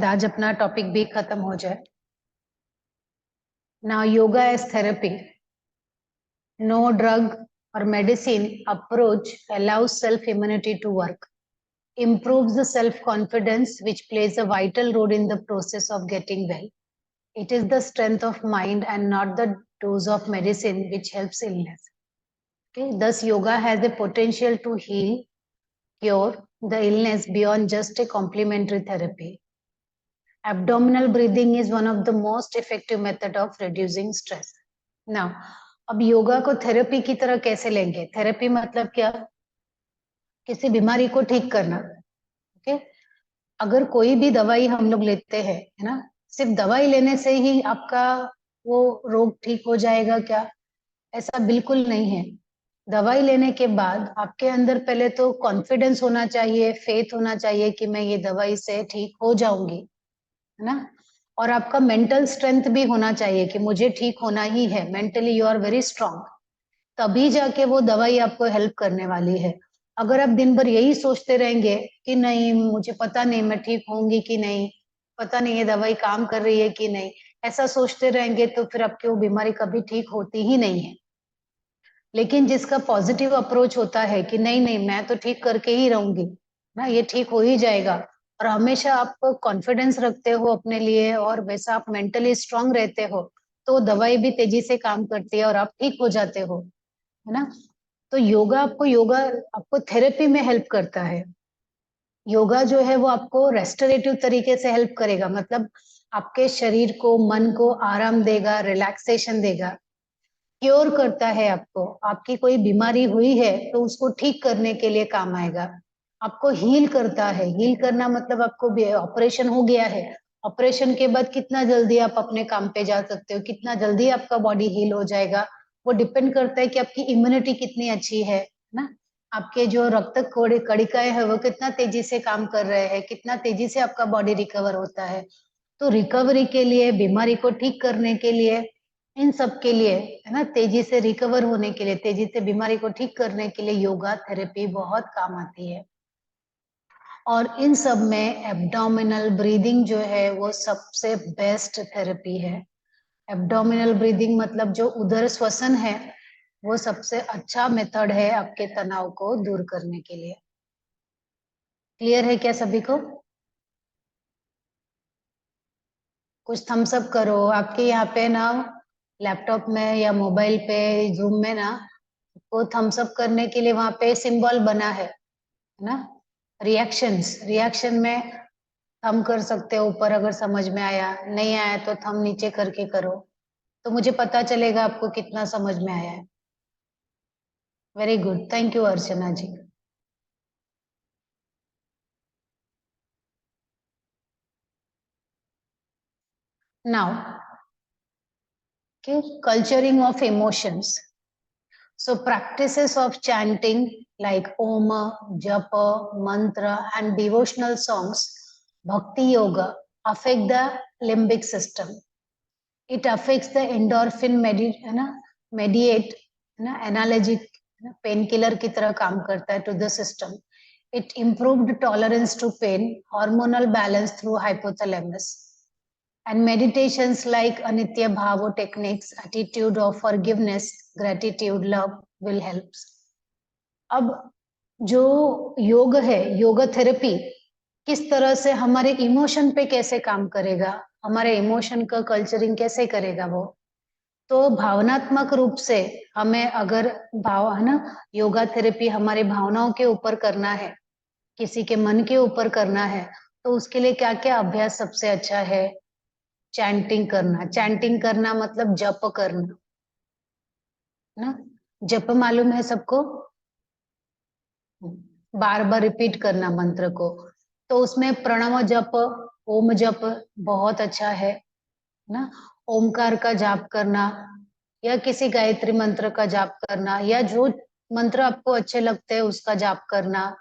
शायद आज अपना टॉपिक भी खत्म हो जाए. Now yoga as therapy. No drug or medicine approach allows self-immunity to work. Improves the self-confidence which plays a vital role in the process of getting well. It is the strength of mind and not the dose of medicine which helps illness. Okay? Thus yoga has the potential to heal, cure the illness beyond just a complementary therapy. Abdominal breathing is one of the most effective method of reducing stress. Now, अब योगा को therapy की तरह कैसे लेंगे? Therapy मतलब क्या? किसी बीमारी को ठीक करना. ओके? अगर कोई भी दवाई हम लोग लेते हैं, है ना? सिर्फ दवाई लेने से ही आपका वो रोग ठीक हो जाएगा क्या? ऐसा बिल्कुल नहीं है. दवाई लेने के बाद आपके अंदर पहले तो कॉन्फिडेंस होना चाहिए, फेथ होना चाहिए कि मैं ये दवाई से ठीक हो जाऊंगी, है ना? और आपका मेंटल स्ट्रेंथ भी होना चाहिए कि मुझे ठीक होना ही है. Mentally you are very strong. तभी जाके वो दवाई आपको हेल्प करने वाली है. अगर आप दिन भर यही सोचते रहेंगे कि नहीं मुझे पता नहीं मैं ठीक होंगी कि नहीं, पता नहीं ये दवाई काम कर रही है कि नहीं, ऐसा सोचते रहेंगे तो फिर आपकी वो बीमारी कभी ठीक होती ही नहीं है. लेकिन जिसका पॉजिटिव अप्रोच होता है कि नहीं नहीं मैं तो ठीक करके ही रहूंगी ना, ये ठीक हो ही जाएगा, और हमेशा आप कॉन्फिडेंस रखते हो अपने लिए और वैसा आप मेंटली स्ट्रांग रहते हो, तो दवाई भी तेजी से काम करती है और आप ठीक हो जाते हो, है ना? तो योगा आपको थेरेपी में हेल्प करता है. योगा जो है वो आपको रेस्टोरेटिव तरीके से हेल्प करेगा, मतलब आपके शरीर को मन को आराम देगा, रिलैक्सेशन देगा, क्योर करता है आपको. आपकी कोई बीमारी हुई है तो उसको ठीक करने के लिए काम आएगा. आपको हील करता है. हील करना मतलब आपको ऑपरेशन हो गया है, ऑपरेशन के बाद कितना जल्दी आप अपने काम पे जा सकते हो, कितना जल्दी आपका बॉडी हील हो जाएगा, वो डिपेंड करता है कि आपकी इम्यूनिटी कितनी अच्छी है ना. आपके जो रक्त कणिकाएं है वो कितना तेजी से काम कर रहे हैं, कितना तेजी से आपका बॉडी रिकवर होता है. तो रिकवरी के लिए, बीमारी को ठीक करने के लिए, इन सब के लिए, है ना, तेजी से रिकवर होने के लिए, तेजी से बीमारी को ठीक करने के लिए योगा थेरेपी बहुत काम आती है. और इन सब में एब्डोमिनल ब्रीदिंग जो है वो सबसे बेस्ट थेरेपी है. एब्डोमिनल ब्रीदिंग मतलब जो उदर श्वसन है वो सबसे अच्छा मेथड है आपके तनाव को दूर करने के लिए. क्लियर है क्या सभी को? कुछ थम्स अप करो. आपके यहाँ पे ना लैपटॉप में या मोबाइल पे जूम में ना वो थम्स अप करने के लिए वहां पे सिंबल बना है ना, रिएक्शन में थम कर सकते हो ऊपर, अगर समझ में आया, नहीं आया तो थम नीचे करके करो, तो मुझे पता चलेगा आपको कितना समझ में आया है. Very good, thank you Archana ji. Now culturing of emotions. So practices of chanting like Om, Japa, Mantra and devotional songs, Bhakti Yoga, affect the limbic system. It affects the endorphin mediate analgesic painkiller की तरह काम करता है to the system. It improved tolerance to pain, hormonal balance through hypothalamus. And meditations like Anitya Bhavo techniques, attitude of forgiveness, gratitude, love will help. अब जो योग है, yoga therapy किस तरह से हमारे इमोशन पे कैसे काम करेगा, हमारे इमोशन का कल्चरिंग कैसे करेगा वो, तो भावनात्मक रूप से हमें अगर भाव है ना, योगा थेरेपी हमारे भावनाओं के ऊपर करना है, किसी के मन के ऊपर करना है, तो उसके लिए क्या क्या अभ्यास सबसे अच्छा है? चैंटिंग करना. चैंटिंग करना मतलब जप करना ना. जप मालूम है सबको? बार बार रिपीट करना मंत्र को. तो उसमें प्रणव जप, ओम जप बहुत अच्छा है ना. ओमकार का जाप करना या किसी गायत्री मंत्र का जाप करना या जो मंत्र आपको अच्छे लगते हैं उसका जाप करना.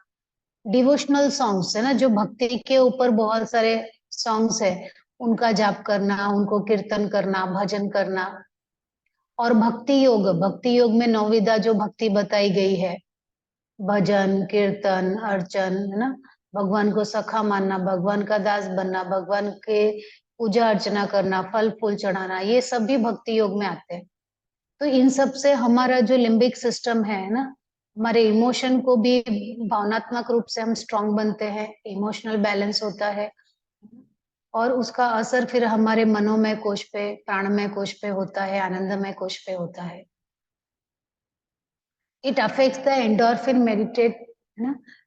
डिवोशनल सॉन्ग्स है ना, जो भक्ति के ऊपर बहुत सारे सॉन्ग्स है, उनका जाप करना, उनको कीर्तन करना, भजन करना. और भक्ति योग में नौविधा जो भक्ति बताई गई है, भजन, कीर्तन, अर्चन, है ना, भगवान को सखा मानना, भगवान का दास बनना, भगवान के पूजा अर्चना करना, फल फूल चढ़ाना, ये सब भी भक्ति योग में आते हैं। तो इन सब से हमारा जो लिम्बिक सिस्टम है ना, हमारे इमोशन को भी भावनात्मक रूप से हम स्ट्रांग बनते हैं, इमोशनल बैलेंस होता है, और उसका असर फिर हमारे मनोमय कोश पे, प्राणमय कोश पे होता है, आनंदमय कोश पे होता है। It affects the endorphin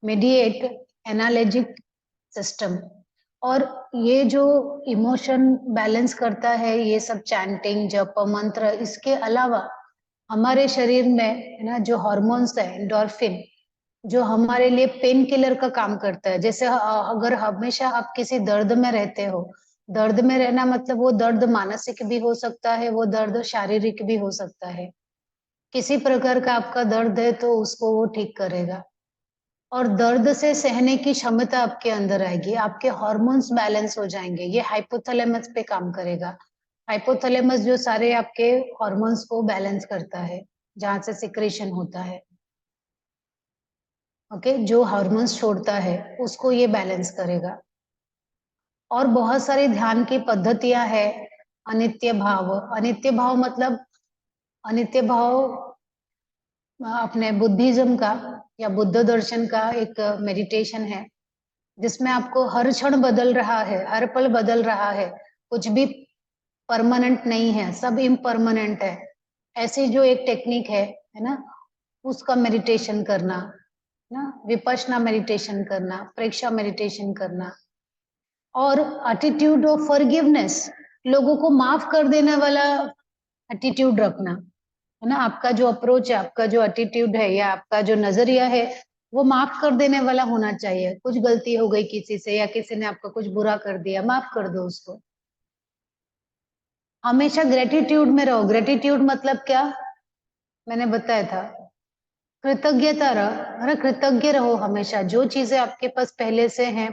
mediate analogic system. और ये जो इमोशन बैलेंस करता है, ये सब चैंटिंग, जप, मंत्र, इसके अलावा हमारे शरीर में है ना जो हार्मोन्स है एंडोर्फिन, जो हमारे लिए पेन किलर का काम करता है। जैसे अगर हमेशा आप किसी दर्द में रहते हो, दर्द में रहना मतलब वो दर्द मानसिक भी हो सकता है, वो दर्द शारीरिक भी हो सकता है। किसी प्रकार का आपका दर्द है तो उसको वो ठीक करेगा, और दर्द से सहने की क्षमता आपके अंदर आएगी, आपके हार्मोन्स बैलेंस हो जाएंगे। ये हाइपोथैलेमस पे काम करेगा। हाइपोथैलेमस जो सारे आपके हार्मोन्स को बैलेंस करता है, जहां से सिक्रेशन होता है, ओके, जो हार्मोन्स छोड़ता है उसको ये बैलेंस करेगा। और बहुत सारी ध्यान की पद्धतियां हैं। अनित्य भाव, अनित्य भाव मतलब, अनित्य भाव अपने बुद्धिज्म का या बुद्ध दर्शन का एक मेडिटेशन है, जिसमें आपको हर क्षण बदल रहा है, हर पल बदल रहा है, कुछ भी परमानेंट नहीं है, सब इम्परमानेंट है। ऐसी जो एक टेक्निक है ना, उसका मेडिटेशन करना ना, विपश्यना मेडिटेशन करना, प्रेक्षा मेडिटेशन करना, और एटीट्यूड ऑफ फॉरगिवनेस, लोगों को माफ कर देने वाला एटीट्यूड रखना, है ना। आपका जो अप्रोच है, आपका जो एटीट्यूड है, या आपका जो नजरिया है, वो माफ कर देने वाला होना चाहिए। कुछ गलती हो गई किसी से, या किसी ने आपका कुछ बुरा कर दिया, माफ कर दो उसको। हमेशा ग्रेटिट्यूड में रहो। ग्रेटिट्यूड मतलब क्या, मैंने बताया था, कृतज्ञता रहो, है ना, कृतज्ञ रहो हमेशा। जो चीजें आपके पास पहले से हैं,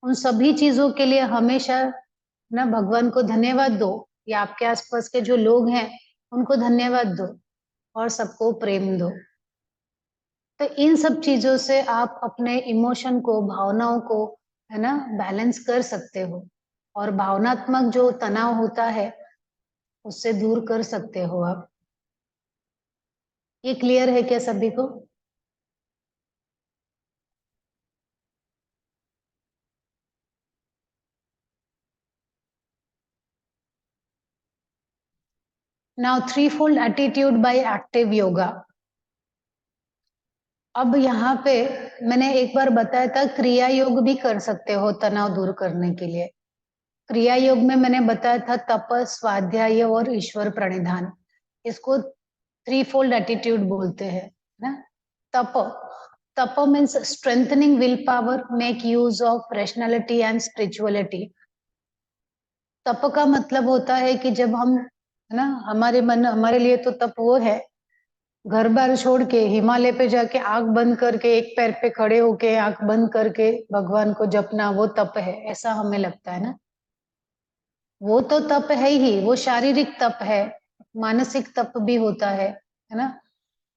उन सभी चीजों के लिए हमेशा ना भगवान को धन्यवाद दो, या आपके आसपास के जो लोग हैं उनको धन्यवाद दो, और सबको प्रेम दो। तो इन सब चीजों से आप अपने इमोशन को, भावनाओं को, है ना, बैलेंस कर सकते हो, और भावनात्मक जो तनाव होता है उससे दूर कर सकते हो आप। ये क्लियर है क्या सभी को? Now three fold attitude by active yoga. अब यहाँ पे मैंने एक बार बताया था, क्रिया योग भी कर सकते हो तनाव दूर करने के लिए। क्रिया योग में मैंने बताया था तप, स्वाध्याय और ईश्वर प्रणिधान। इसको थ्री फोल्ड एटीट्यूड बोलते हैं ना। तप, तप means strengthening will power, make use of rationality and spirituality. तप का मतलब होता है कि जब हम, है ना, हमारे मन, हमारे लिए तो तप वो है, घर बार छोड़ के हिमालय पे जाके आंख बंद करके, एक पैर पे खड़े होके आंख बंद करके भगवान को जपना, वो तप है, ऐसा हमें लगता है ना। वो तो तप है ही, वो शारीरिक तप है, मानसिक तप भी होता है ना।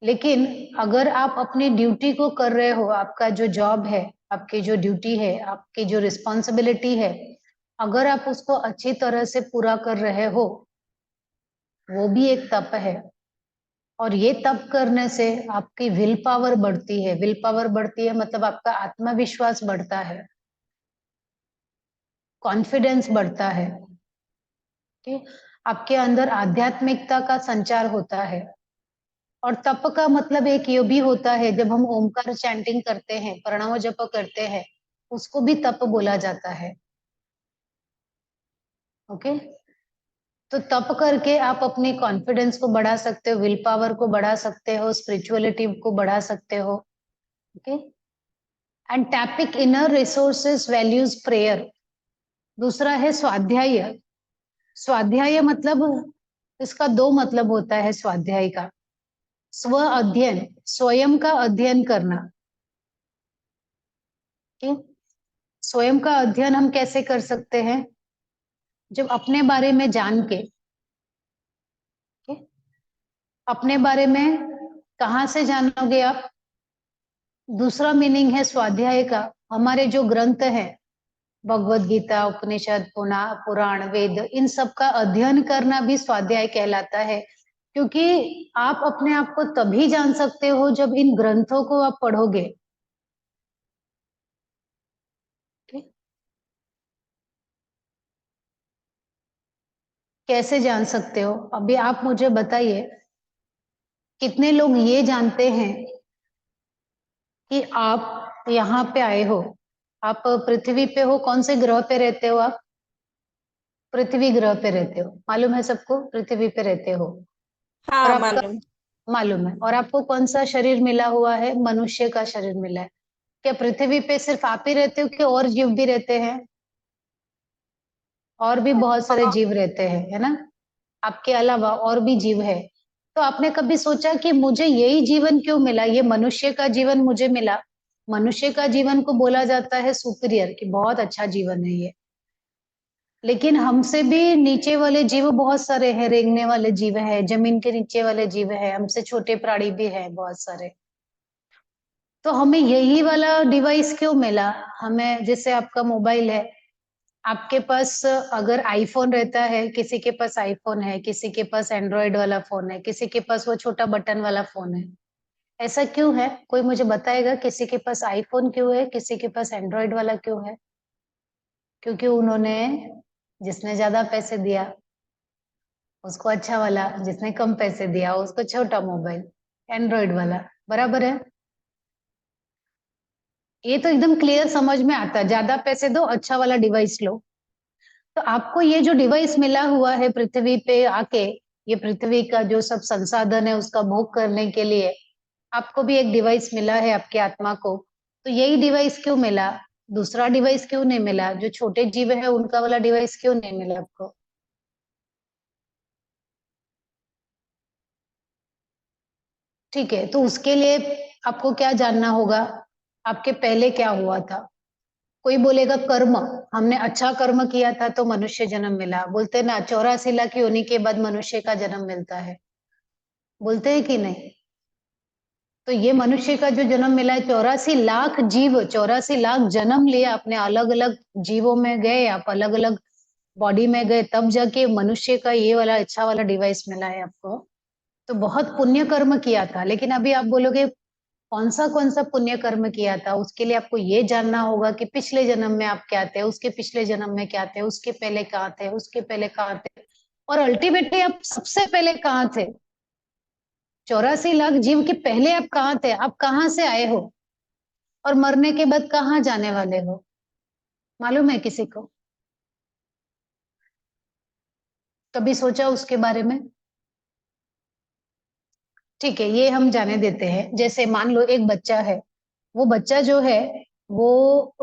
लेकिन अगर आप अपनी ड्यूटी को कर रहे हो, आपका जो जॉब है, आपकी जो ड्यूटी है, आपकी जो रिस्पॉन्सिबिलिटी है, अगर आप उसको अच्छी तरह से पूरा कर रहे हो, वो भी एक तप है। और ये तप करने से आपकी विल पावर बढ़ती है। विल पावर बढ़ती है मतलब आपका आत्मविश्वास बढ़ता है, कॉन्फिडेंस बढ़ता है, ठीक, आपके अंदर आध्यात्मिकता का संचार होता है। और तप का मतलब एक ये भी होता है, जब हम ओमकार चैंटिंग करते हैं, प्रणव जप करते हैं, उसको भी तप बोला जाता है। ओके, तो तप करके आप अपनी कॉन्फिडेंस को बढ़ा सकते हो, विल पावर को बढ़ा सकते हो, स्पिरिचुअलिटी को बढ़ा सकते हो। ओके, एंड टैपिक इनर रिसोर्सेस वैल्यूज प्रेयर। दूसरा है स्वाध्याय। स्वाध्याय मतलब, इसका दो मतलब होता है स्वाध्याय का। स्व अध्ययन, स्वयं का अध्ययन करना। ठीक, स्वयं का अध्ययन हम कैसे कर सकते हैं, जब अपने बारे में जान के, ठीक? अपने बारे में कहाँ से जानोगे आप? दूसरा मीनिंग है स्वाध्याय का, हमारे जो ग्रंथ हैं, भगवत गीता, उपनिषद, पुराण, वेद, इन सब का अध्ययन करना भी स्वाध्याय कहलाता है, क्योंकि आप अपने आप को तभी जान सकते हो जब इन ग्रंथों को आप पढ़ोगे। कैसे जान सकते हो? अभी आप मुझे बताइए, कितने लोग ये जानते हैं कि आप यहाँ पे आए हो, आप पृथ्वी पे हो? कौन से ग्रह पे रहते हो आप? पृथ्वी ग्रह पे रहते हो, मालूम है सबको, पृथ्वी पे रहते हो। और हाँ आपका मालूम। मालूम है, और आपको कौन सा शरीर मिला हुआ है? मनुष्य का शरीर मिला है। क्या पृथ्वी पे सिर्फ आप ही रहते हो कि और जीव भी रहते हैं? और भी बहुत सारे हाँ, जीव रहते हैं, है ना? आपके अलावा और भी जीव है। तो आपने कभी सोचा कि मुझे यही जीवन क्यों मिला, ये मनुष्य का जीवन मुझे मिला? मनुष्य का जीवन को बोला जाता है सुपीरियर, कि बहुत अच्छा जीवन है ये। लेकिन हमसे भी नीचे वाले जीव बहुत सारे हैं, रेंगने वाले जीव है, जमीन के नीचे वाले जीव है, हमसे छोटे प्राणी भी है बहुत सारे। तो हमें यही वाला डिवाइस क्यों मिला? हमें, जैसे आपका मोबाइल है, आपके पास अगर आईफोन रहता है, किसी के पास आईफोन है, किसी के पास एंड्रॉइड वाला फोन है, किसी के पास वो छोटा बटन वाला फोन है। ऐसा क्यों है? कोई मुझे बताएगा, किसी के पास आईफोन क्यों है, किसी के पास एंड्रॉइड वाला क्यों है? क्योंकि उन्होंने, जिसने ज्यादा पैसे दिया उसको अच्छा वाला, जिसने कम पैसे दिया उसको छोटा मोबाइल, एंड्रॉइड वाला। बराबर है? ये तो एकदम क्लियर समझ में आता है, ज्यादा पैसे दो, अच्छा वाला डिवाइस लो। तो आपको ये जो डिवाइस मिला हुआ है पृथ्वी पे आके, ये पृथ्वी का जो सब संसाधन है उसका भोग करने के लिए आपको भी एक डिवाइस मिला है, आपकी आत्मा को। तो यही डिवाइस क्यों मिला? दूसरा डिवाइस क्यों नहीं मिला? जो छोटे जीव है उनका वाला डिवाइस क्यों नहीं मिला आपको? ठीक है, तो उसके लिए आपको क्या जानना होगा? आपके पहले क्या हुआ था? कोई बोलेगा कर्म, हमने अच्छा कर्म किया था तो मनुष्य जन्म मिला। बोलते ना 84 लाख योनि के बाद मनुष्य का जन्म मिलता है, बोलते हैं कि नहीं? तो ये मनुष्य का जो जन्म मिला है, 84 लाख जीव, 84 लाख जन्म लिया अपने, अलग अलग जीवों में गए आप, अलग अलग बॉडी में गए, तब जाके मनुष्य का ये वाला अच्छा वाला डिवाइस मिला है आपको। तो बहुत पुण्य कर्म किया था। लेकिन अभी आप बोलोगे कौन सा पुण्य कर्म किया था? उसके लिए आपको ये जानना होगा कि पिछले जन्म में आप क्या थे, उसके पिछले जन्म में क्या थे, उसके पहले कहाँ थे, उसके पहले कहाँ थे, और अल्टीमेटली आप सबसे पहले कहाँ थे? 84 लाख जीव के पहले आप कहाँ थे? आप कहाँ से आए हो? और मरने के बाद कहाँ जाने वाले हो? मालूम है किसी को? कभी सोचा उसके बारे में? ठीक है, ये हम जाने देते हैं। जैसे मान लो एक बच्चा है, वो बच्चा जो है वो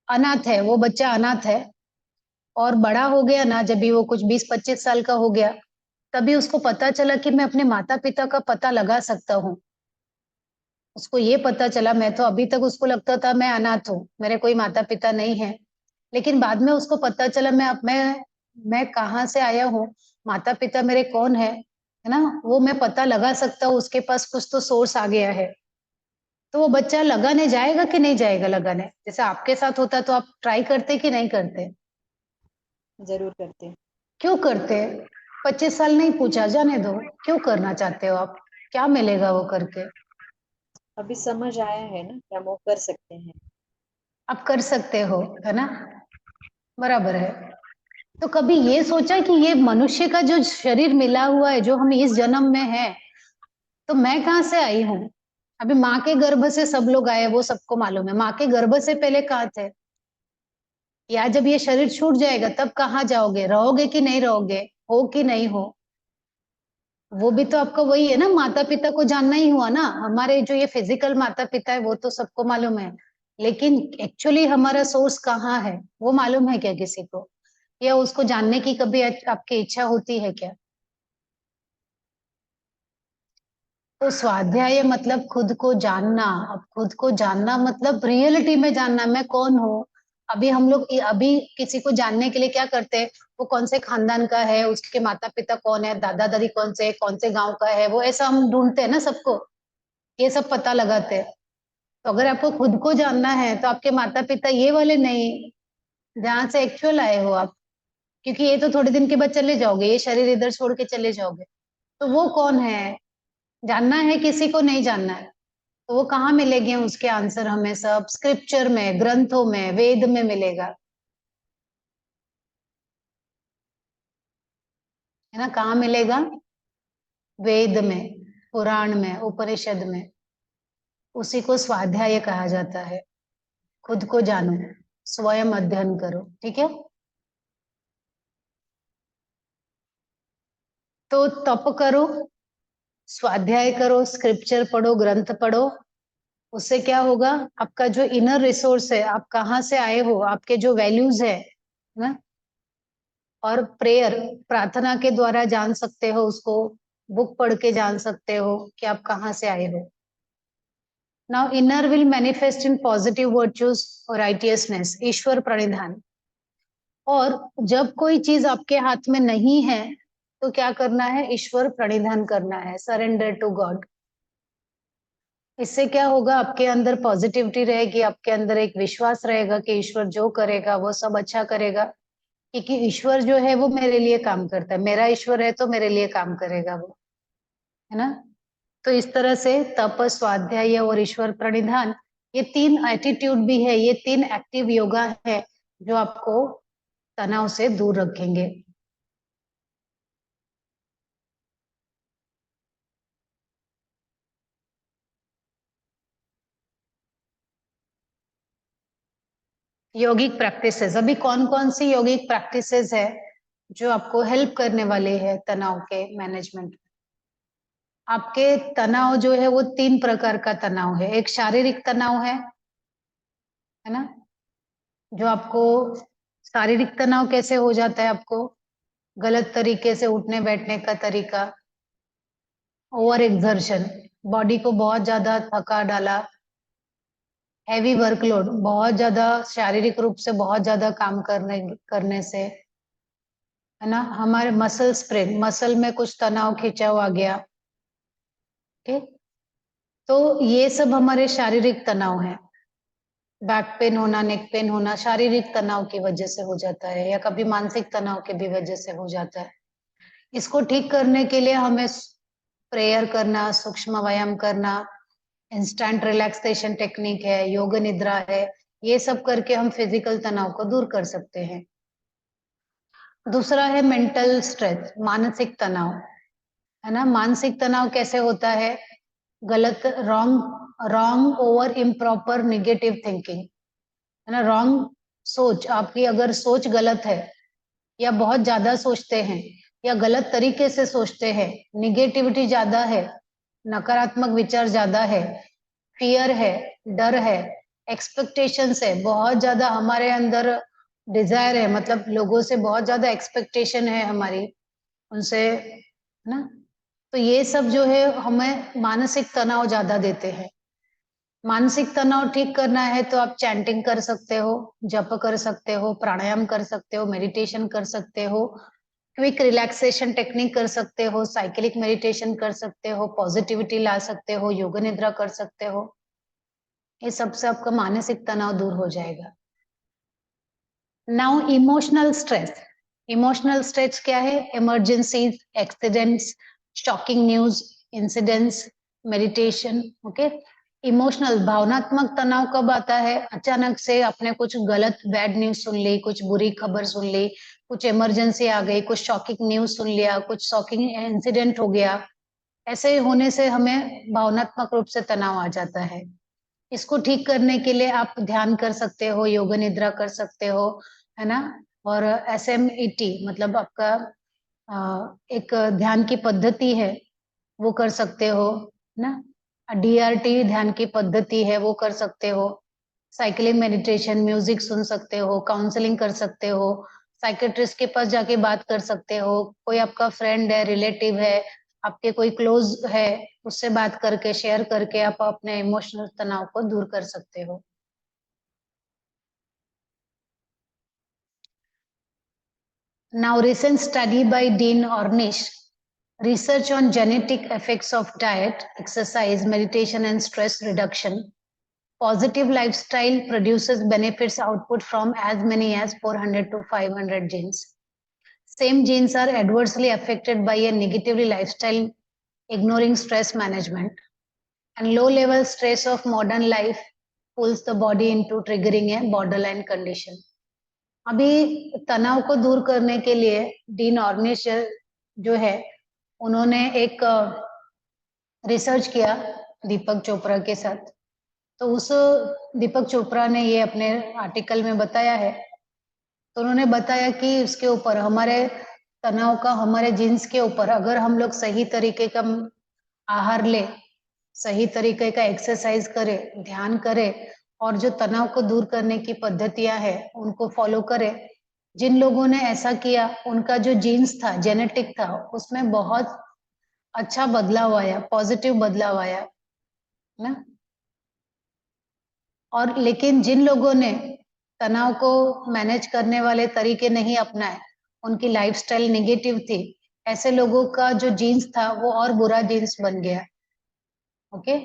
अनाथ है, वो बच्चा अनाथ है। और बड़ा हो गया ना, जब भी वो कुछ 20-25 साल का हो गया, तभी उसको पता चला कि मैं अपने माता पिता का पता लगा सकता हूँ। उसको ये पता चला, मैं तो अभी तक उसको लगता था मैं अनाथ हूँ, मेरे कोई माता पिता नहीं है। लेकिन बाद में उसको पता चला मैं कहाँ से आया हूँ, माता पिता मेरे कौन है ना? वो मैं पता लगा सकता हूँ, उसके पास कुछ तो सोर्स आ गया है। तो वो बच्चा लगाने जाएगा कि नहीं जाएगा लगाने? जैसे आपके साथ होता तो आप ट्राई करते कि नहीं करते? जरूर करते। क्यों करते? 25 साल नहीं पूछा, जाने दो। क्यों करना चाहते हो आप? क्या मिलेगा वो करके? अभी समझ आया है ना कि हम वो कर सकते हैं। आप कर सकते हो, है ना? बराबर है। तो कभी ये सोचा कि ये मनुष्य का जो शरीर मिला हुआ है, जो हम इस जन्म में है, तो मैं कहाँ से आई हूँ? अभी माँ के गर्भ से सब लोग आए, वो सबको मालूम है। माँ के गर्भ से पहले कहाँ थे? या जब ये शरीर छूट जाएगा तब कहाँ जाओगे? रहोगे कि नहीं रहोगे? हो कि नहीं हो? वो भी तो आपका वही है ना, माता पिता को जानना ही हुआ ना। हमारे जो ये फिजिकल माता पिता है वो तो सबको मालूम है, लेकिन एक्चुअली हमारा सोर्स कहाँ है वो मालूम है क्या किसी को? या उसको जानने की कभी आपकी इच्छा होती है क्या? तो स्वाध्याय मतलब खुद को जानना। अब खुद को जानना मतलब रियलिटी में जानना, मैं कौन हूँ। अभी हम लोग अभी किसी को जानने के लिए क्या करते हैं? वो कौन से खानदान का है, उसके माता पिता कौन है, दादा दादी कौन से गांव का है, वो ऐसा हम ढूंढते हैं ना सबको, ये सब पता लगाते हैं। तो अगर आपको खुद को जानना है तो आपके माता पिता ये वाले नहीं, जहां से एक्चुअल आए हो आप, क्योंकि ये तो थोड़े दिन के बाद चले जाओगे, ये शरीर इधर छोड़ के चले जाओगे, तो वो कौन है जानना है, किसी को नहीं जानना है। तो वो कहाँ मिलेंगे उसके आंसर हमें, सब स्क्रिप्चर में, ग्रंथों में, वेद में मिलेगा, है ना। कहाँ मिलेगा? वेद में, पुराण में, उपनिषद में। उसी को स्वाध्याय कहा जाता है। खुद को जानो, स्वयं अध्ययन करो, ठीक है। तो तप करो, स्वाध्याय करो, स्क्रिप्चर पढ़ो, ग्रंथ पढ़ो। उससे क्या होगा, आपका जो इनर रिसोर्स है, आप कहाँ से आए हो, आपके जो वैल्यूज है ना, और प्रेयर, प्रार्थना के द्वारा जान सकते हो उसको, बुक पढ़ के जान सकते हो कि आप कहाँ से आए हो। Now inner will manifest in positive virtues और राइटियसनेस, ईश्वर प्रणिधान। और जब कोई चीज आपके हाथ में नहीं है तो क्या करना है, ईश्वर प्रणिधान करना है, सरेंडर टू गॉड। इससे क्या होगा, आपके अंदर पॉजिटिविटी रहेगी, आपके अंदर एक विश्वास रहेगा कि ईश्वर जो करेगा वो सब अच्छा करेगा, क्योंकि ईश्वर जो है वो मेरे लिए काम करता है, मेरा ईश्वर है तो मेरे लिए काम करेगा वो, है ना। तो इस तरह से तप, स्वाध्याय और ईश्वर प्रणिधान, ये तीन एटीट्यूड भी है, ये तीन एक्टिव योगा है जो आपको तनाव से दूर रखेंगे। यौगिक प्रैक्टिसेस, अभी कौन कौन सी यौगिक प्रैक्टिसेस है जो आपको हेल्प करने वाले हैं तनाव के मैनेजमेंट में। आपके तनाव जो है वो तीन प्रकार का तनाव है। एक शारीरिक तनाव है ना, जो आपको, शारीरिक तनाव कैसे हो जाता है आपको, गलत तरीके से उठने बैठने का तरीका, ओवर एक्सर्शन, बॉडी को बहुत ज्यादा थका डाला, हैवी वर्कलोड, बहुत ज्यादा शारीरिक रूप से बहुत ज्यादा काम करने से, है ना। हमारे मसल स्प्रेन, मसल में कुछ तनाव खिंचाव आ गया, ठीक। तो ये सब हमारे शारीरिक तनाव है। बैक पेन होना, नेक पेन होना शारीरिक तनाव की वजह से हो जाता है, या कभी मानसिक तनाव के भी वजह से हो जाता है। इसको ठीक करने के लिए हमें प्रेयर करना, सूक्ष्म व्यायाम करना, इंस्टेंट रिलैक्सेशन टेक्निक है, योग निद्रा है, ये सब करके हम फिजिकल तनाव को दूर कर सकते हैं। दूसरा है मेंटल स्ट्रेस, मानसिक तनाव, है ना। मानसिक तनाव कैसे होता है, गलत, wrong wrong over improper negative thinking, है ना। रॉन्ग सोच, आपकी अगर सोच गलत है, या बहुत ज्यादा सोचते हैं, या गलत तरीके से सोचते हैं, निगेटिविटी ज्यादा है, नकारात्मक विचार ज्यादा है, फियर है, डर है, एक्सपेक्टेशंस है, बहुत ज्यादा हमारे अंदर डिजायर है, मतलब लोगों से बहुत ज्यादा एक्सपेक्टेशन है हमारी उनसे, है ना। तो ये सब जो है हमें मानसिक तनाव ज्यादा देते हैं। मानसिक तनाव ठीक करना है तो आप चैंटिंग कर सकते हो, जप कर सकते हो, प्राणायाम कर सकते हो, मेडिटेशन कर सकते हो, क्विक रिलैक्सेशन टेक्निक कर सकते हो, साइकिलिक मेडिटेशन कर सकते हो, पॉजिटिविटी ला सकते हो, योग निद्रा कर सकते हो। ये सबसे आपका मानसिक तनाव दूर हो जाएगा। Now emotional stress, emotional stress क्या है, emergencies, accidents, shocking news, incidents, meditation, okay. Emotional, भावनात्मक तनाव कब आता है, अचानक से आपने कुछ गलत बैड न्यूज सुन ली, कुछ बुरी खबर सुन ली, कुछ इमरजेंसी आ गई, कुछ शॉकिंग न्यूज सुन लिया, कुछ शॉकिंग इंसिडेंट हो गया, ऐसे होने से हमें भावनात्मक रूप से तनाव आ जाता है। इसको ठीक करने के लिए आप ध्यान कर सकते हो, योग निद्रा कर सकते हो, है ना। और SMET मतलब आपका एक ध्यान की पद्धति है, वो कर सकते हो ना। DRT ध्यान की पद्धति है, वो कर सकते हो। साइकिलिंग, मेडिटेशन, म्यूजिक सुन सकते हो, काउंसलिंग कर सकते हो, साइकेट्रिस्ट के पास जाके बात कर सकते हो, कोई आपका फ्रेंड है, रिलेटिव है, आपके कोई क्लोज है, उससे बात करके, शेयर करके आप अपने इमोशनल तनाव को दूर कर सकते हो। Now, recent study by Dean Ornish, research on genetic effects of diet, exercise, meditation, and stress reduction. Positive lifestyle produces benefits output from as many as 400 to 500 genes. Same genes are adversely affected by a negatively lifestyle, ignoring stress management. And low level stress of modern life pulls the body into triggering a borderline condition. अभी तनाव को दूर करने के लिए dean ऑर्निश जो है उन्होंने एक रिसर्च किया दीपक चोपड़ा के साथ. तो उस दीपक चोपड़ा ने ये अपने आर्टिकल में बताया है. तो उन्होंने बताया कि उसके ऊपर हमारे तनाव का हमारे जीन्स के ऊपर अगर हम लोग सही तरीके का आहार ले, सही तरीके का एक्सरसाइज करें, ध्यान करें और जो तनाव को दूर करने की पद्धतियां हैं उनको फॉलो करें. जिन लोगों ने ऐसा किया उनका जो जीन्स था, जेनेटिक था, उसमें बहुत अच्छा बदलाव आया, पॉजिटिव बदलाव आया ना. और लेकिन जिन लोगों ने तनाव को मैनेज करने वाले तरीके नहीं अपनाए, उनकी लाइफस्टाइल नेगेटिव थी, ऐसे लोगों का जो जीन्स था वो और बुरा जीन्स बन गया. ओके.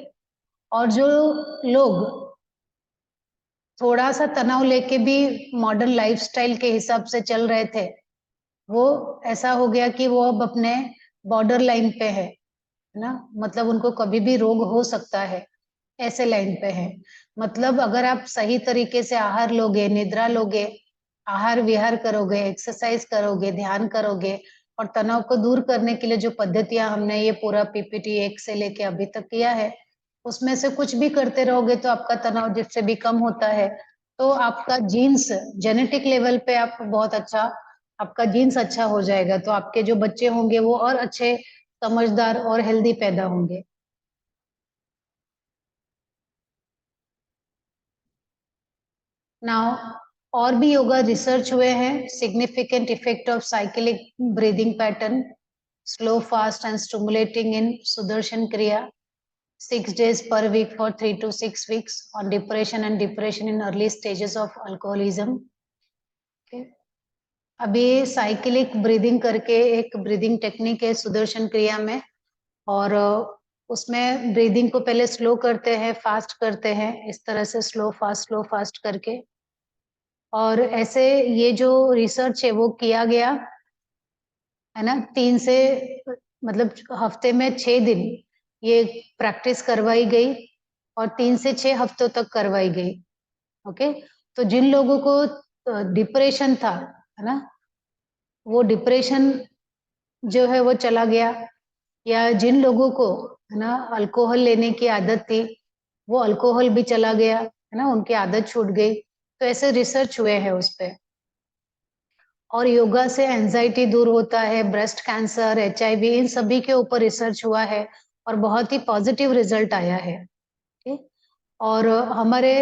और जो लोग थोड़ा सा तनाव लेके भी मॉडर्न लाइफस्टाइल के हिसाब से चल रहे थे, वो ऐसा हो गया कि वो अब अपने बॉर्डर लाइन पे है ना. मतलब उनको कभी भी रोग हो सकता है, ऐसे लाइन पे है. मतलब अगर आप सही तरीके से आहार लोगे, निद्रा लोगे, आहार विहार करोगे, एक्सरसाइज करोगे, ध्यान करोगे और तनाव को दूर करने के लिए जो पद्धतियां हमने ये पूरा पीपीटी 1 से लेके अभी तक किया है, उसमें से कुछ भी करते रहोगे तो आपका तनाव जिससे भी कम होता है. तो आपका जीन्स जेनेटिक लेवल पे आप बहुत अच्छा, आपका जीन्स अच्छा हो जाएगा. तो आपके जो बच्चे होंगे वो और अच्छे, समझदार और हेल्दी पैदा होंगे. नाउ और भी योगा रिसर्च हुए हैं. Significant effect of cyclic breathing pattern, slow fast and stimulating in Sudarshan Kriya, 6 days per week for 3 to 6 weeks on depression and depression in early stages of alcoholism. Okay. अभी साइक्लिक ब्रीदिंग करके एक breathing technique है सुदर्शन क्रिया में, और उसमें breathing को पहले स्लो करते हैं, फास्ट करते हैं, इस तरह से स्लो फास्ट करके. और ऐसे ये जो रिसर्च है वो किया गया है ना. 3 से मतलब हफ्ते में 6 दिन ये प्रैक्टिस करवाई गई और 3 से 6 हफ्तों तक करवाई गई. ओके. तो जिन लोगों को डिप्रेशन था है ना, वो डिप्रेशन जो है वो चला गया. या जिन लोगों को है ना अल्कोहल लेने की आदत थी, वो अल्कोहल भी चला गया है ना, उनकी आदत छूट गई. तो ऐसे रिसर्च हुए हैं उस पे. और योगा से एंजाइटी दूर होता है, ब्रेस्ट कैंसर, HIV, इन सभी के ऊपर रिसर्च हुआ है और बहुत ही पॉजिटिव रिजल्ट आया है. okay? और हमारे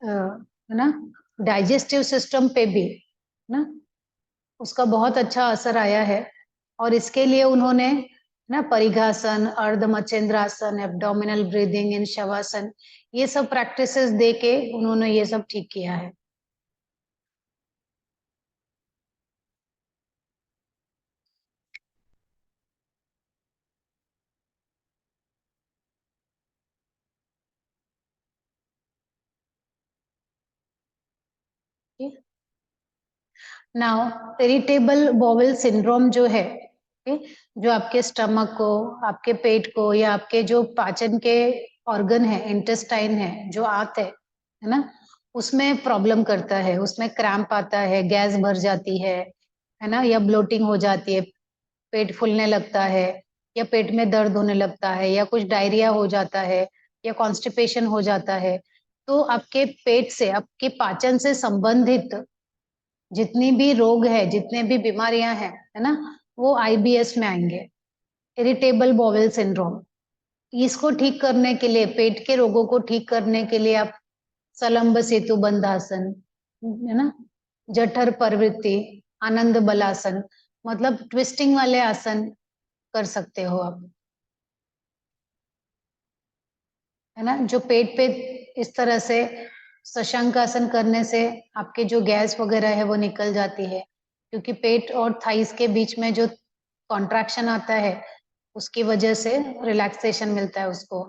है ना डाइजेस्टिव सिस्टम पे भी ना उसका बहुत अच्छा असर आया है. और इसके लिए उन्होंने ना परिघासन, अर्ध मचेंद्रासन, एब्डोमिनल ब्रीदिंग इन शवासन, ये सब प्रैक्टिसेस दे के उन्होंने ये सब ठीक किया है. नाउ इरिटेबल बॉवेल सिंड्रोम जो है, जो आपके स्टमक को, आपके पेट को या आपके जो पाचन के ऑर्गन है, इंटेस्टाइन है, जो आंत है ना, उसमें प्रॉब्लम करता है. उसमें क्रैम्प आता है, गैस भर जाती है ना, या ब्लोटिंग हो जाती है, पेट फूलने लगता है, या पेट में दर्द होने लगता है, या कुछ डायरिया हो जाता है, या कॉन्स्टिपेशन हो जाता है. तो आपके पेट से, आपके पाचन से संबंधित जितनी भी रोग है, जितने भी बीमारियां हैं है ना, वो IBS में आएंगे. इरिटेबल बॉवेल सिंड्रोम, इसको ठीक करने के लिए, पेट के रोगों को ठीक करने के लिए आप सलंब सेतु बंधासन है ना, जठर प्रवृत्ति, आनंद बलासन, मतलब ट्विस्टिंग वाले आसन कर सकते हो आप, है ना. जो पेट पे इस तरह से शशांक आसन करने से आपके जो गैस वगैरह है वो निकल जाती है, क्योंकि पेट और थाइस के बीच में जो कॉन्ट्रैक्शन आता है उसकी वजह से रिलैक्सेशन मिलता है उसको.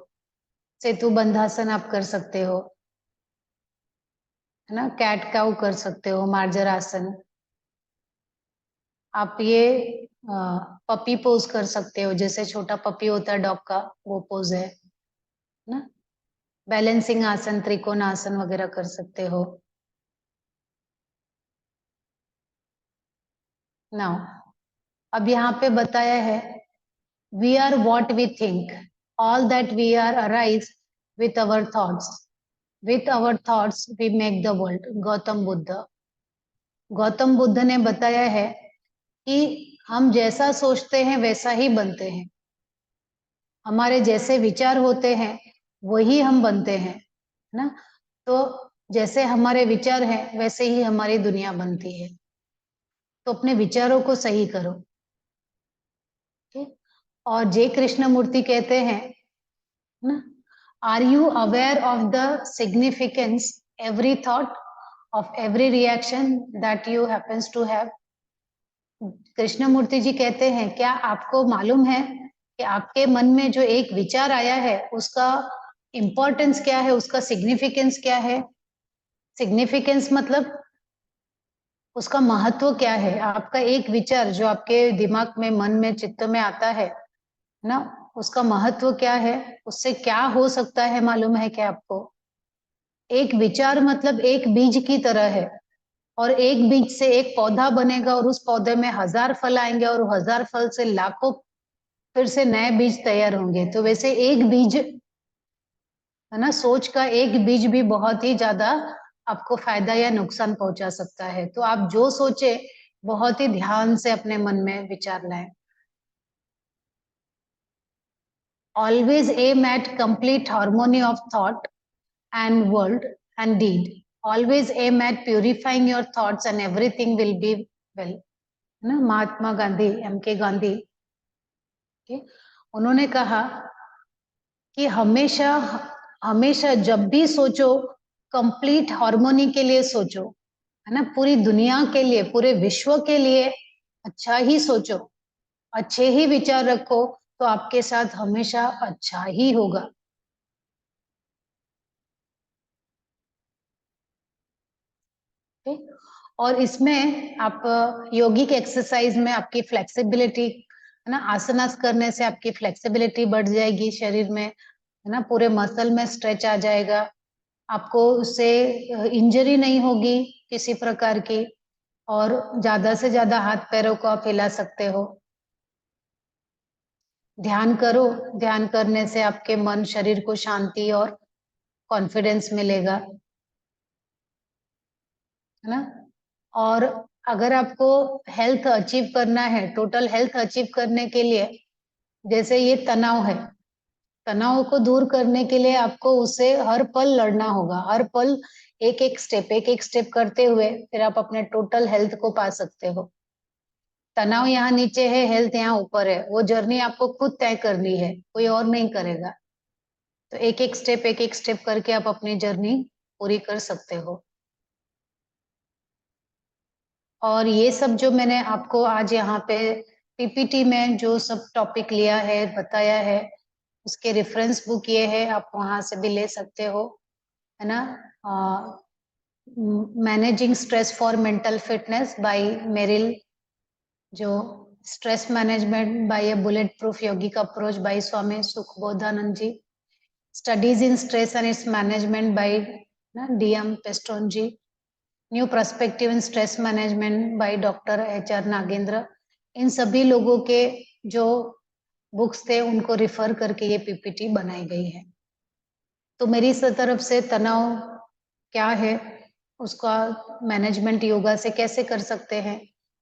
सेतु बंधासन आप कर सकते हो. है ना, कैट काउ कर सकते हो, मार्जर आसन। आप ये पपी पोज कर सकते हो, जैसे छोटा पपी होता है डॉग का, वो पोज है ना। बैलेंसिंग आसन, त्रिकोण आसन वगैरह कर सकते हो। नाउ अब यहाँ पे बताया है, we are what we think, all that we are arise with our thoughts, with our thoughts we make the world. Gautam Buddha, Gautam Buddha ने बताया है कि हम जैसा सोचते हैं वैसा ही बनते हैं, हमारे जैसे विचार होते हैं वही हम बनते हैं, है ना। तो जैसे हमारे विचार हैं वैसे ही हमारी दुनिया बनती है, तो अपने विचारों को सही करो। ठीक? और जय कृष्ण मूर्ति कहते हैं ना, are you aware of the significance every thought of every reaction that you happens to have. Krishnamurti ji कहते हैं, क्या आपको मालूम है कि आपके मन में जो एक विचार आया है उसका इम्पोर्टेंस क्या है, उसका सिग्निफिकेंस क्या है। सिग्निफिकेंस मतलब उसका महत्व क्या है। आपका एक विचार जो आपके दिमाग में, मन में, चित्त में आता है ना, उसका महत्व क्या है, उससे क्या हो सकता है, मालूम है क्या आपको। एक विचार मतलब एक बीज की तरह है, और एक बीज से एक पौधा बनेगा और उस पौधे में 1000 फल आएंगे और 1000 फल से लाखों फिर से नए बीज तैयार होंगे। तो वैसे एक बीज, है ना, सोच का एक बीज भी बहुत ही ज्यादा आपको फायदा या नुकसान पहुंचा सकता है। तो आप जो सोचे बहुत ही ध्यान से अपने मन में विचार लाएं। Always aim at complete harmony of thought and world and deed. Always aim at purifying your thoughts and everything will be well. ना, महात्मा गांधी, एम के गांधी, उन्होंने कहा कि हमेशा हमेशा जब भी सोचो कंप्लीट हार्मोनी के लिए सोचो, है ना, पूरी दुनिया के लिए, पूरे विश्व के लिए अच्छा ही सोचो, अच्छे ही विचार रखो, तो आपके साथ हमेशा अच्छा ही होगा। ठीक? और इसमें आप योगिक एक्सरसाइज में आपकी फ्लेक्सिबिलिटी, है ना, आसनास करने से आपकी फ्लेक्सिबिलिटी बढ़ जाएगी शरीर में, है ना, पूरे मसल में स्ट्रेच आ जाएगा, आपको उससे इंजरी नहीं होगी किसी प्रकार की, और ज्यादा से ज्यादा हाथ पैरों को आप हिला सकते हो। ध्यान करो, ध्यान करने से आपके मन शरीर को शांति और कॉन्फिडेंस मिलेगा, है ना। और अगर आपको हेल्थ अचीव करना है, टोटल हेल्थ अचीव करने के लिए, जैसे ये तनाव है, तनाव को दूर करने के लिए आपको उसे हर पल लड़ना होगा, हर पल एक एक स्टेप करते हुए फिर आप अपने टोटल हेल्थ को पा सकते हो। तनाव यहाँ नीचे है, हेल्थ यहाँ ऊपर है, वो जर्नी आपको खुद तय करनी है, कोई और नहीं करेगा। तो एक एक स्टेप करके आप अपनी जर्नी पूरी कर सकते हो। और ये सब जो मैंने आपको आज यहाँ पे पीपीटी में जो सब टॉपिक लिया है, बताया है, उसके रेफरेंस बुक ये है, आप वहां से भी ले सकते हो, है ना। Managing stress for mental fitness by Merrill, जो stress management by a bullet proof yogic approach by Swami Sukhbodhanand ji, studies in stress and its management by DM Pestonjee, new perspective in stress management by doctor HR Nagendra. इन सभी लोगों के जो books थे उनको refer करके ये पीपीटी बनाई गई है। तो मेरी तरफ से तनाव क्या है, उसका मैनेजमेंट योगा से कैसे कर सकते हैं,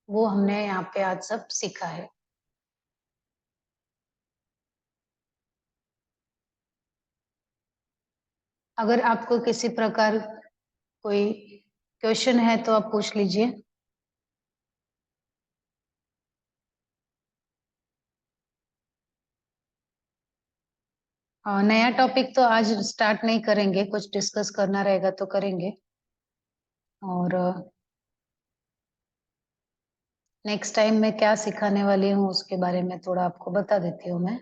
वो हमने यहाँ पे आज सब सीखा है। अगर आपको किसी प्रकार कोई क्वेश्चन है तो आप पूछ लीजिए। नया टॉपिक तो आज स्टार्ट नहीं करेंगे, कुछ डिस्कस करना रहेगा तो करेंगे। और नेक्स्ट टाइम मैं क्या सिखाने वाली हूँ उसके बारे में थोड़ा आपको बता देती हूँ मैं।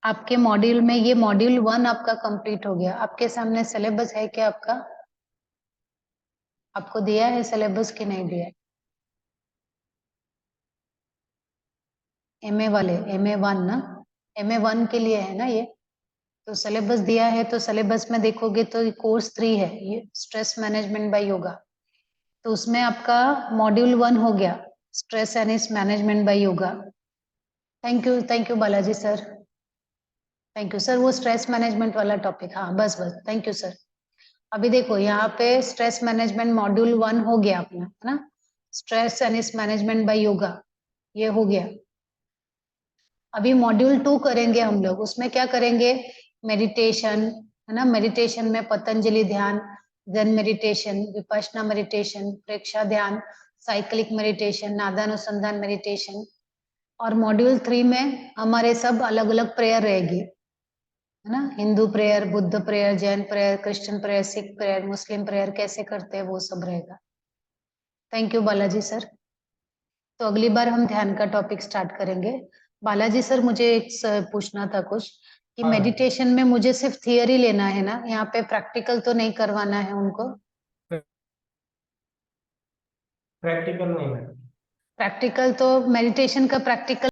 आपके मॉड्यूल में ये मॉड्यूल 1 आपका कंप्लीट हो गया। आपके सामने सिलेबस है क्या आपका? आपको दिया है सिलेबस कि नहीं दिया? MA वाले, MA 1 ना, MA 1 के लिए है ना ये। तो सिलेबस दिया है, तो सिलेबस में देखोगे तो कोर्स 3 है ये, स्ट्रेस मैनेजमेंट बाय योगा। तो उसमें आपका मॉड्यूल 1 हो गया, stress and its management bye yoga. Thank you Balaji sir, thank you sir. वो स्ट्रेस मैनेजमेंट वाला टॉपिक, हाँ बस बस, थैंक यू सर। अभी देखो यहाँ पे स्ट्रेस मैनेजमेंट मॉड्यूल 1 हो गया अपना, है ना। Stress and its management bye yoga, ये हो गया। अभी मॉड्यूल 2 करेंगे हम लोग। उसमें क्या करेंगे? मेडिटेशन, है ना। मेडिटेशन में पतंजलि ध्यान, जैन मेडिटेशन, विपश्यना मेडिटेशन, प्रेक्षा ध्यान, साइक्लिक मेडिटेशन, नादानुसंधान मेडिटेशन। और मॉड्यूल 3 में हमारे सब अलग अलग प्रेयर रहेगी, है ना। Hindu prayer, Buddha prayer, Jain prayer, Christian prayer, Sikh prayer, Muslim prayer कैसे करते हैं वो सब रहेगा। Thank you Balaji sir. तो अगली बार हम ध्यान का टॉपिक स्टार्ट करेंगे। बालाजी सर, मुझे एक पूछना था कुछ कि हाँ। मेडिटेशन में मुझे सिर्फ थियरी लेना है ना, यहाँ पे प्रैक्टिकल तो नहीं करवाना है उनको? प्रैक्टिकल नहीं है। प्रैक्टिकल तो मेडिटेशन का प्रैक्टिकल